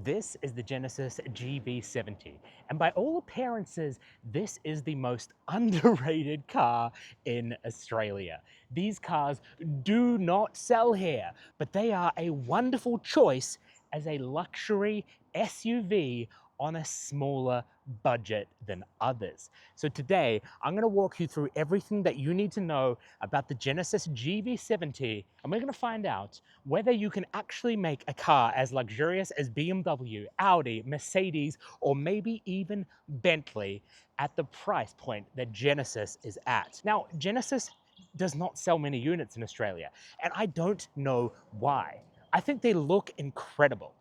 This is the Genesis GV70, and by all appearances, this is the most underrated car in Australia. These cars do not sell here, but they are a wonderful choice as a luxury SUV on a smaller budget than others. So today, I'm going to walk you through everything that you need to know about the Genesis GV70, and we're going to find out whether you can actually make a car as luxurious as BMW, Audi, Mercedes, or maybe even Bentley at the price point that Genesis is at. Now, Genesis does not sell many units in Australia, and I don't know why. I think they look incredible.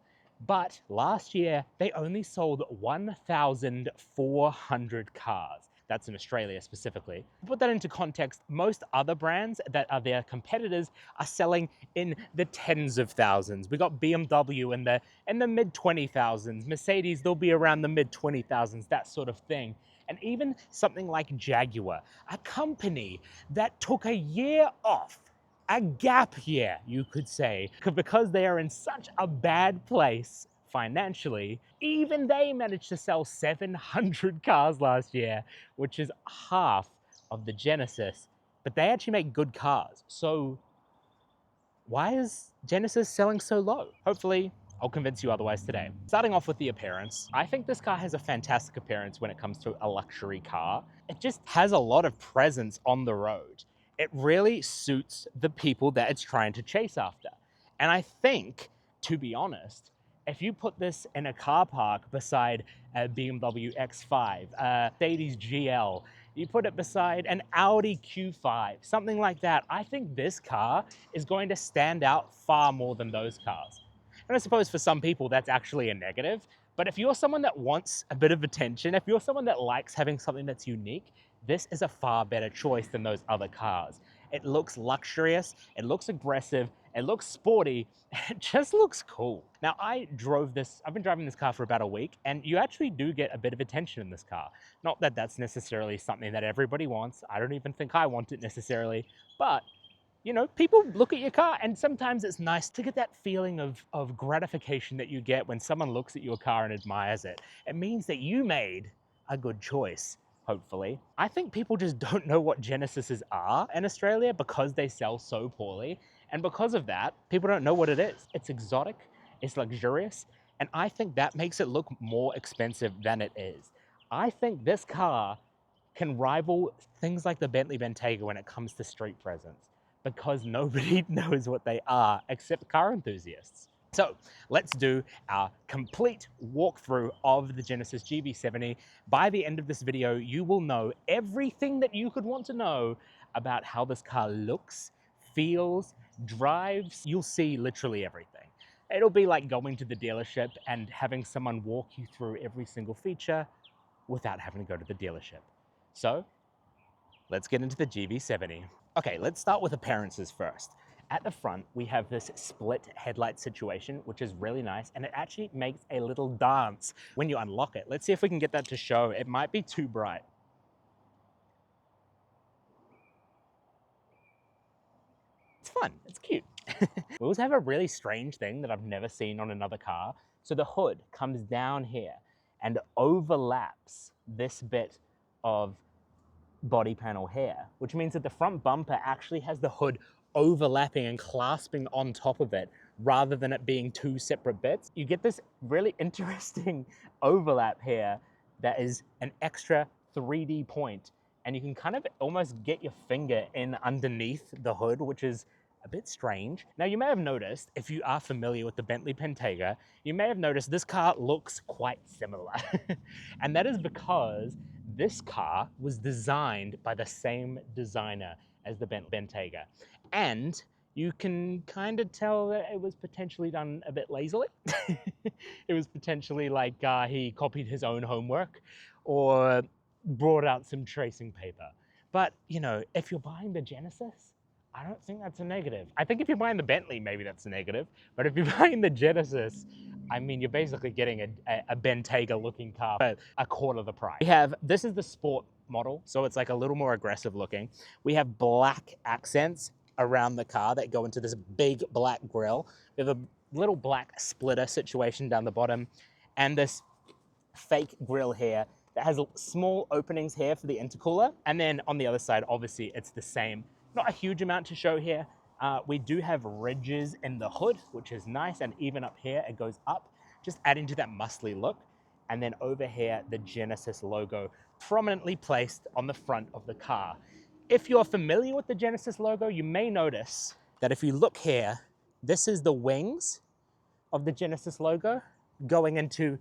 But last year, they only sold 1,400 cars. That's in Australia specifically. To put that into context, most other brands that are their competitors are selling in the tens of thousands. We got BMW in the mid 20,000s. Mercedes, they'll be around the mid 20,000s, that sort of thing. And even something like Jaguar, a company that took a year off, a gap year, you could say, because they are in such a bad place financially, even they managed to sell 700 cars last year, which is half of the Genesis, but they actually make good cars. So why is Genesis selling so low? Hopefully, I'll convince you otherwise today. Starting off with the appearance, I think this car has a fantastic appearance when it comes to a luxury car. It just has a lot of presence on the road. It really suits the people that it's trying to chase after. And I think, to be honest, if you put this in a car park beside a BMW X5, a Mercedes GL, you put it beside an Audi Q5, something like that, I think this car is going to stand out far more than those cars. And I suppose for some people that's actually a negative, but if you're someone that wants a bit of attention, if you're someone that likes having something that's unique, this is a far better choice than those other cars. It looks luxurious, it looks aggressive, it looks sporty, it just looks cool. Now I've been driving this car for about a week, and you actually do get a bit of attention in this car. Not that that's necessarily something that everybody wants. I don't even think I want it necessarily, but you know, people look at your car, and sometimes it's nice to get that feeling of gratification that you get when someone looks at your car and admires it. It means that you made a good choice, hopefully. I think people just don't know what Genesises are in Australia because they sell so poorly. And because of that, people don't know what it is. It's exotic, it's luxurious, and I think that makes it look more expensive than it is. I think this car can rival things like the Bentley Bentayga when it comes to street presence, because nobody knows what they are except car enthusiasts. So let's do our complete walkthrough of the Genesis GV70. By the end of this video, you will know everything that you could want to know about how this car looks, feels, drives. You'll see literally everything. It'll be like going to the dealership and having someone walk you through every single feature without having to go to the dealership. So let's get into the GV70. Okay, let's start with appearances first. At the front, we have this split headlight situation, which is really nice, and it actually makes a little dance when you unlock it. Let's see if we can get that to show. It might be too bright. It's fun, it's cute. We also have a really strange thing that I've never seen on another car. So the hood comes down here and overlaps this bit of body panel here, which means that the front bumper actually has the hood overlapping and clasping on top of it rather than it being two separate bits. You get this really interesting overlap here that is an extra 3D point, and you can kind of almost get your finger in underneath the hood, which is a bit strange. Now you may have noticed, if you are familiar with the Bentley Bentayga, you may have noticed this car looks quite similar. And that is because this car was designed by the same designer as the Bentley Bentayga. And you can kind of tell that it was potentially done a bit lazily. It was potentially like he copied his own homework or brought out some tracing paper. But, you know, if you're buying the Genesis, I don't think that's a negative. I think if you're buying the Bentley, maybe that's a negative. But if you're buying the Genesis, I mean, you're basically getting a Bentayga looking car for a quarter of the price. This is the sport model, so it's like a little more aggressive looking. We have black accents around the car that go into this big black grille. We have little black splitter situation down the bottom, and this fake grill here that has small openings here for the intercooler. And then on the other side, obviously it's the same. Not a huge amount to show here. We do have ridges in the hood, which is nice. And even up here, it goes up, just adding to that muscly look. And then over here, the Genesis logo prominently placed on the front of the car. If you're familiar with the Genesis logo, you may notice that if you look here, this is the wings of the Genesis logo going into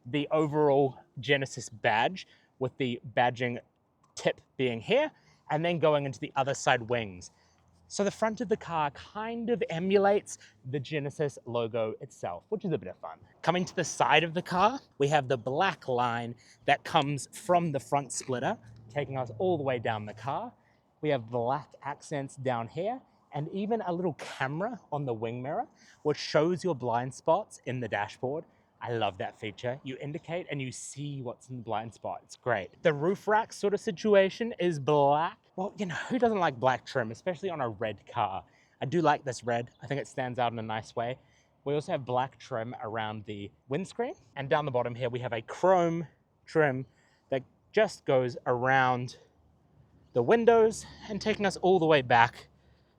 the overall Genesis badge, with the badging tip being here and then going into the other side wings. So the front of the car kind of emulates the Genesis logo itself, which is a bit of fun. Coming to the side of the car, we have the black line that comes from the front splitter, taking us all the way down the car. We have black accents down here, and even a little camera on the wing mirror, which shows your blind spots in the dashboard. I love that feature. You indicate and you see what's in the blind spot. It's great. The roof rack sort of situation is black. Well, you know, who doesn't like black trim, especially on a red car? I do like this red. I think it stands out in a nice way. We also have black trim around the windscreen. And down the bottom here, we have a chrome trim that just goes around the windows and taking us all the way back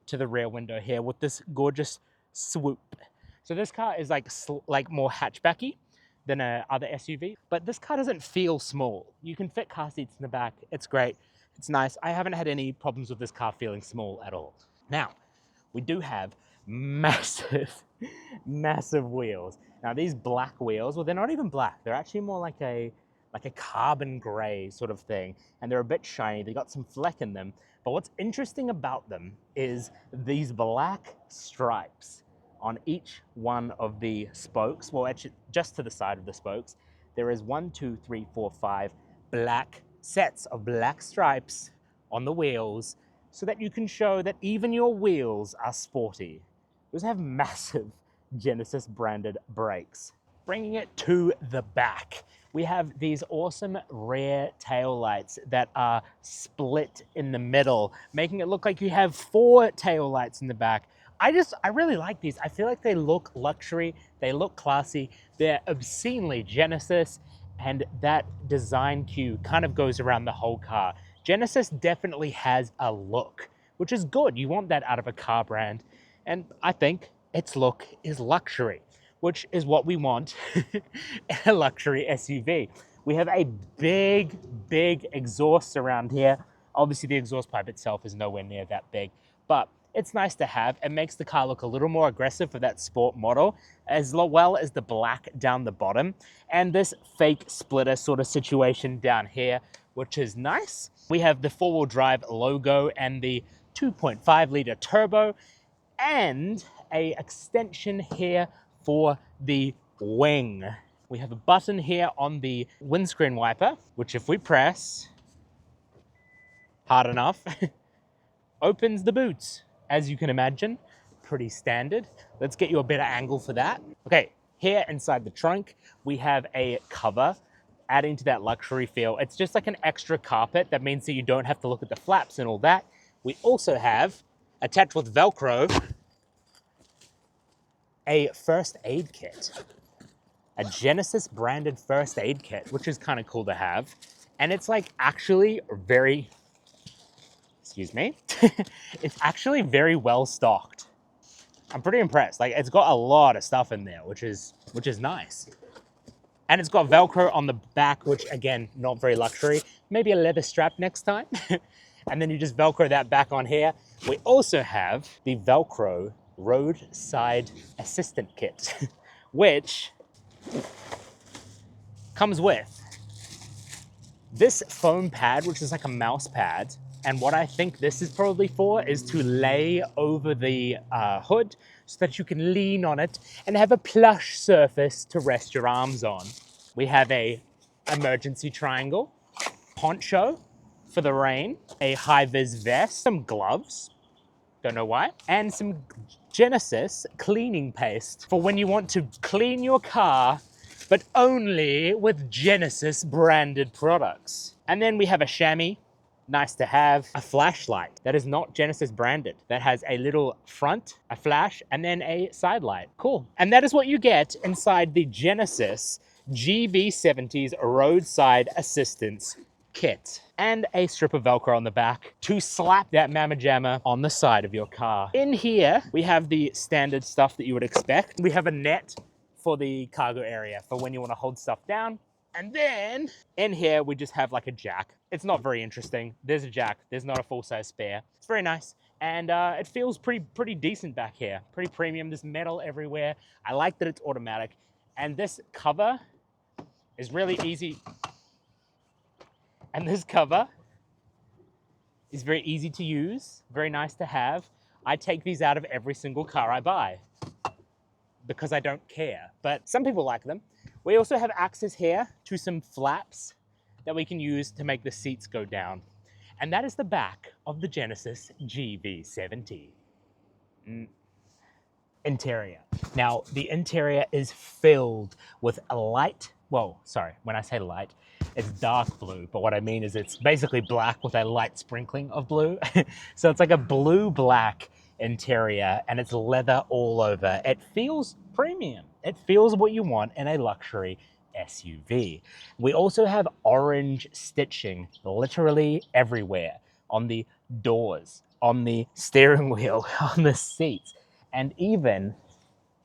to the rear window here with this gorgeous swoop. So this car is like more hatchbacky than other SUV, but this car doesn't feel small. You can fit car seats in the back. It's great. It's nice. I haven't had any problems with this car feeling small at all. Now, we do have massive, massive wheels. Now these black wheels, well, they're not even black. They're actually more like a carbon gray sort of thing. And they're a bit shiny. They got some fleck in them. But what's interesting about them is these black stripes on each one of the spokes. Well, actually, just to the side of the spokes, there is 1, 2, 3, 4, 5 black sets of black stripes on the wheels, so that you can show that even your wheels are sporty. Those have massive Genesis branded brakes. Bringing it to the back, we have these awesome rear tail lights that are split in the middle, making it look like you have 4 tail lights in the back. I really like these. I feel like they look luxury, they look classy, they're obscenely Genesis, and that design cue kind of goes around the whole car. Genesis definitely has a look, which is good. You want that out of a car brand. And I think its look is luxury, which is what we want in a luxury SUV. We have a big, big exhaust around here. Obviously, the exhaust pipe itself is nowhere near that big, but it's nice to have. It makes the car look a little more aggressive for that sport model, as well as the black down the bottom, and this fake splitter sort of situation down here, which is nice. We have the 4-wheel drive logo and the 2.5 liter turbo, and a extension here for the wing. We have a button here on the windscreen wiper, which if we press hard enough, opens the boots. As you can imagine, pretty standard. Let's get you a better angle for that. Okay, here inside the trunk, we have a cover, adding to that luxury feel. It's just like an extra carpet. That means that you don't have to look at the flaps and all that. We also have, attached with Velcro, a first aid kit. A Genesis branded first aid kit, which is kind of cool to have. And it's like actually very, excuse me, it's actually very well stocked. I'm pretty impressed. Like, it's got a lot of stuff in there, which is nice. And it's got Velcro on the back, which again, not very luxury. Maybe a leather strap next time. And then you just Velcro that back on here. We also have the Velcro roadside assistant kit, which comes with this foam pad, which is like a mouse pad. And what I think this is probably for is to lay over the hood so that you can lean on it and have a plush surface to rest your arms on. We have a emergency triangle, poncho for the rain, a high-vis vest, some gloves, don't know why, and some Genesis cleaning paste for when you want to clean your car, but only with Genesis branded products. And then we have a chamois Nice to have. A flashlight that is not Genesis branded, that has a little front, a flash, and then a side light. Cool. And that is what you get inside the Genesis GV70's roadside assistance kit, and a strip of Velcro on the back to slap that mamma jamma on the side of your car. In here, we have the standard stuff that you would expect. We have a net for the cargo area for when you want to hold stuff down. And then in here, we just have like a jack. It's not very interesting. There's a jack. There's not a full-size spare. It's very nice. And it feels pretty decent back here. Pretty premium. There's metal everywhere. I like that it's automatic. And this cover is really easy. And this cover is very easy to use, very nice to have. I take these out of every single car I buy because I don't care, but some people like them. We also have access here to some flaps that we can use to make the seats go down. And that is the back of the Genesis GV70. Interior. Now, the interior is filled with a light, well, sorry, when I say light, it's dark blue, but what I mean is it's basically black with a light sprinkling of blue. So it's like a blue-black interior, and it's leather all over. It feels premium. It feels what you want in a luxury SUV. We also have orange stitching literally everywhere, on the doors, on the steering wheel, on the seats, and even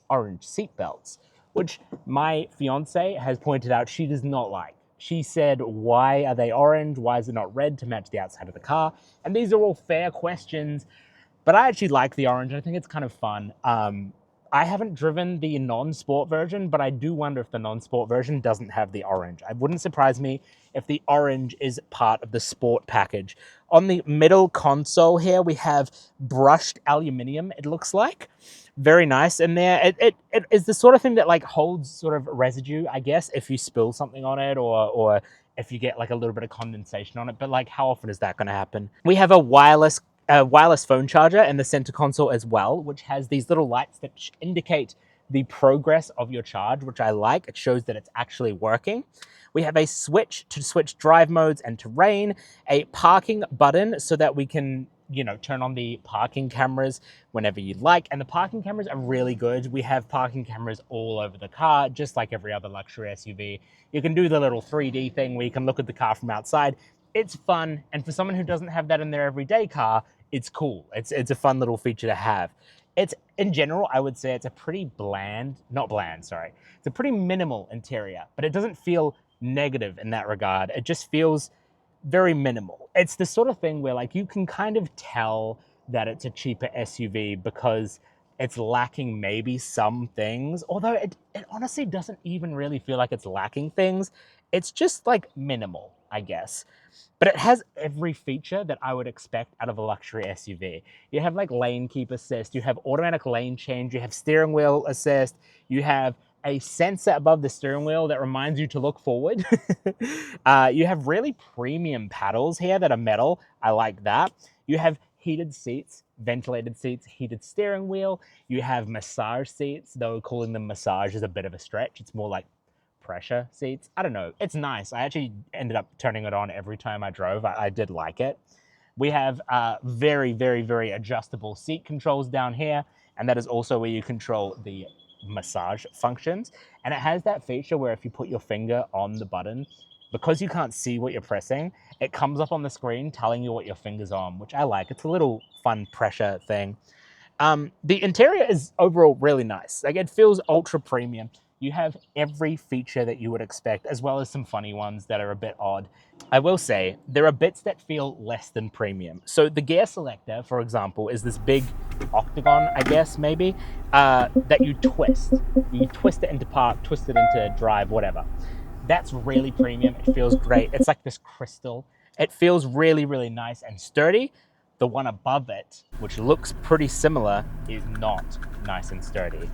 orange seat belts, which my fiance has pointed out she does not like. She said, why are they orange? Why is it not red to match the outside of the car? And these are all fair questions, but I actually like the orange. I think it's kind of fun. I haven't driven the non-sport version, but I do wonder if the non-sport version doesn't have the orange. It wouldn't surprise me if the orange is part of the sport package. On the middle console here, we have brushed aluminum, it looks like. Very nice in there. It is the sort of thing that like holds sort of residue, I guess, if you spill something on it or if you get like a little bit of condensation on it. But like, how often is that going to happen? We have a wireless phone charger in the center console as well, which has these little lights that indicate the progress of your charge, which I like. It shows that it's actually working. We have a switch to switch drive modes and terrain, a parking button so that we can, you know, turn on the parking cameras whenever you'd like. And the parking cameras are really good. We have parking cameras all over the car, just like every other luxury SUV. You can do the little 3D thing where you can look at the car from outside. It's fun, and for someone who doesn't have that in their everyday car, it's cool. It's a fun little feature to have. It's, in general, I would say it's a pretty it's a pretty minimal interior, but it doesn't feel negative in that regard. It just feels very minimal. It's the sort of thing where like you can kind of tell that it's a cheaper SUV because it's lacking maybe some things, although it honestly doesn't even really feel like it's lacking things. It's just like minimal, I guess. But it has every feature that I would expect out of a luxury SUV. You have like lane keep assist, you have automatic lane change, you have steering wheel assist, you have a sensor above the steering wheel that reminds you to look forward. You have really premium paddles here that are metal. I like that. You have heated seats, ventilated seats, heated steering wheel. You have massage seats, though calling them massage is a bit of a stretch. It's more like pressure seats. I don't know. It's nice. I actually ended up turning it on every time I drove. I did like it. We have very, very, very adjustable seat controls down here, and that is also where you control the massage functions. And it has that feature where if you put your finger on the button, because you can't see what you're pressing, it comes up on the screen telling you what your finger's on, which I like. It's a little fun pressure thing. The interior is overall really nice. Like, it feels ultra premium. You have every feature that you would expect, as well as some funny ones that are a bit odd. I will say, there are bits that feel less than premium. So the gear selector, for example, is this big octagon, I guess, maybe, that you twist. You twist it into park, twist it into drive, whatever. That's really premium. It feels great. It's like this crystal. It feels really, really nice and sturdy. The one above it, which looks pretty similar, is not nice and sturdy.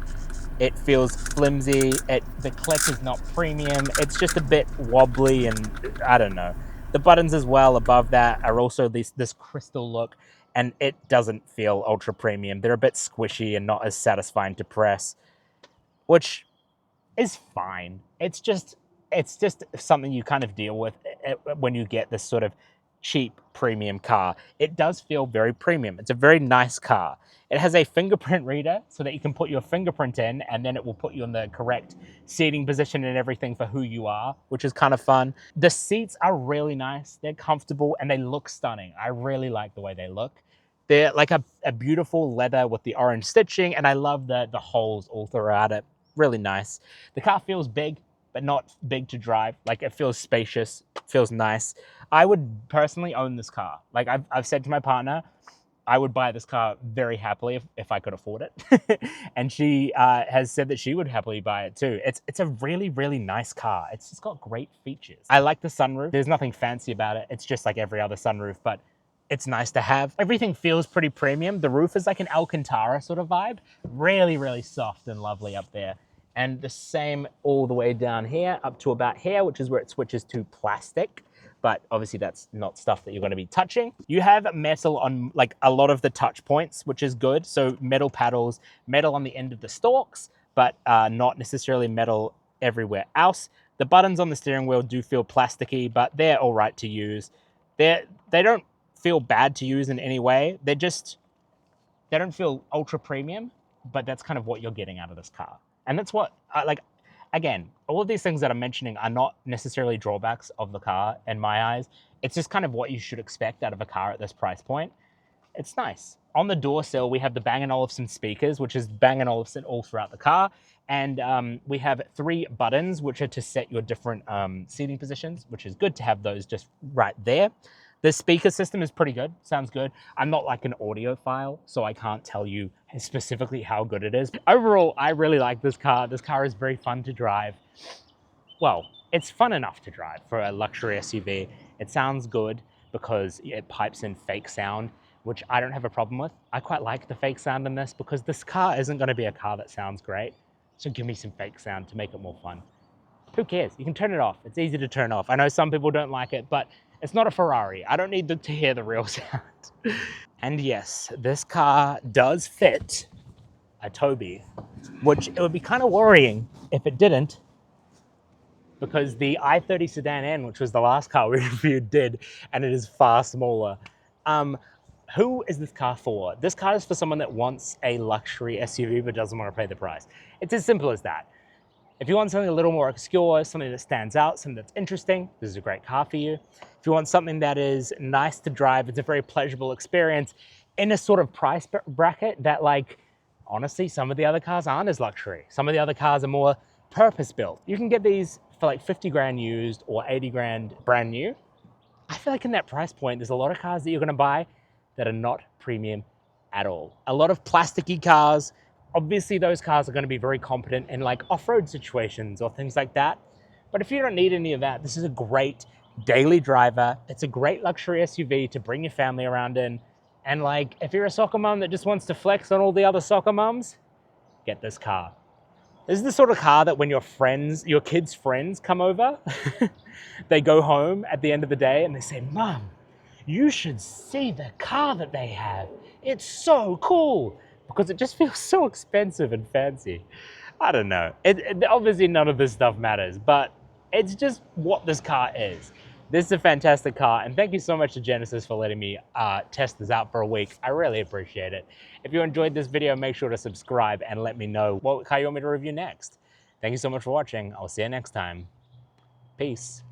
It feels flimsy. The click is not premium. It's just a bit wobbly, and I don't know. The buttons as well above that are also this crystal look, and it doesn't feel ultra premium. They're a bit squishy and not as satisfying to press, which is fine. It's just something you kind of deal with when you get this sort of cheap premium car. It does feel very premium. It's a very nice car. It has a fingerprint reader so that you can put your fingerprint in and then it will put you in the correct seating position and everything for who you are, which is kind of fun. The seats are really nice. They're comfortable and they look stunning. I really like the way they look. They're like a beautiful leather with the orange stitching, and I love the holes all throughout it. Really nice. The car feels big, but not big to drive. Like, it feels spacious, feels nice. I would personally own this car. Like, I've said to my partner, I would buy this car very happily if I could afford it. And she has said that she would happily buy it too. It's a really, really nice car. It's just got great features. I like the sunroof. There's nothing fancy about it. It's just like every other sunroof, but it's nice to have. Everything feels pretty premium. The roof is like an Alcantara sort of vibe. Really, really soft and lovely up there. And the same all the way down here up to about here, which is where it switches to plastic. But obviously that's not stuff that you're going to be touching. You have metal on like a lot of the touch points, which is good. So metal paddles, metal on the end of the stalks, but not necessarily metal everywhere else. The buttons on the steering wheel do feel plasticky, but they're all right to use. They don't feel bad to use in any way. They don't feel ultra premium, but that's kind of what you're getting out of this car. And that's what, like, again, all of these things that I'm mentioning are not necessarily drawbacks of the car in my eyes. It's just kind of what you should expect out of a car at this price point. It's nice. On the door sill, we have the Bang & Olufsen speakers, which is Bang & Olufsen all throughout the car. And we have 3 buttons, which are to set your different seating positions, which is good to have those just right there. The speaker system is pretty good, sounds good. I'm not like an audiophile, so I can't tell you specifically how good it is. Overall, I really like this car. This car is very fun to drive. Well, it's fun enough to drive for a luxury SUV. It sounds good because it pipes in fake sound, which I don't have a problem with. I quite like the fake sound in this because this car isn't going to be a car that sounds great. So give me some fake sound to make it more fun. Who cares? You can turn it off. It's easy to turn off. I know some people don't like it, but it's not a Ferrari. I don't need to hear the real sound. And yes, this car does fit a Toby, which it would be kind of worrying if it didn't, because the i30 Sedan N, which was the last car we reviewed, did, and it is far smaller. Who is this car for? This car is for someone that wants a luxury SUV but doesn't want to pay the price. It's as simple as that. If you want something a little more obscure, something that stands out, something that's interesting, this is a great car for you. If you want something that is nice to drive, it's a very pleasurable experience in a sort of price bracket that, like, honestly, some of the other cars aren't as luxury. Some of the other cars are more purpose-built. You can get these for like 50 grand used or 80 grand brand new. I feel like in that price point, there's a lot of cars that you're gonna buy that are not premium at all. A lot of plasticky cars. Obviously, those cars are going to be very competent in like off-road situations or things like that. But if you don't need any of that, this is a great daily driver. It's a great luxury SUV to bring your family around in. And like, if you're a soccer mom that just wants to flex on all the other soccer moms, get this car. This is the sort of car that when your kids' friends come over, they go home at the end of the day and they say, "Mom, you should see the car that they have. It's so cool." Because it just feels so expensive and fancy. I don't know. Obviously, none of this stuff matters, but it's just what this car is. This is a fantastic car, and thank you so much to Genesis for letting me test this out for a week. I really appreciate it. If you enjoyed this video, make sure to subscribe and let me know what car you want me to review next. Thank you so much for watching. I'll see you next time. Peace.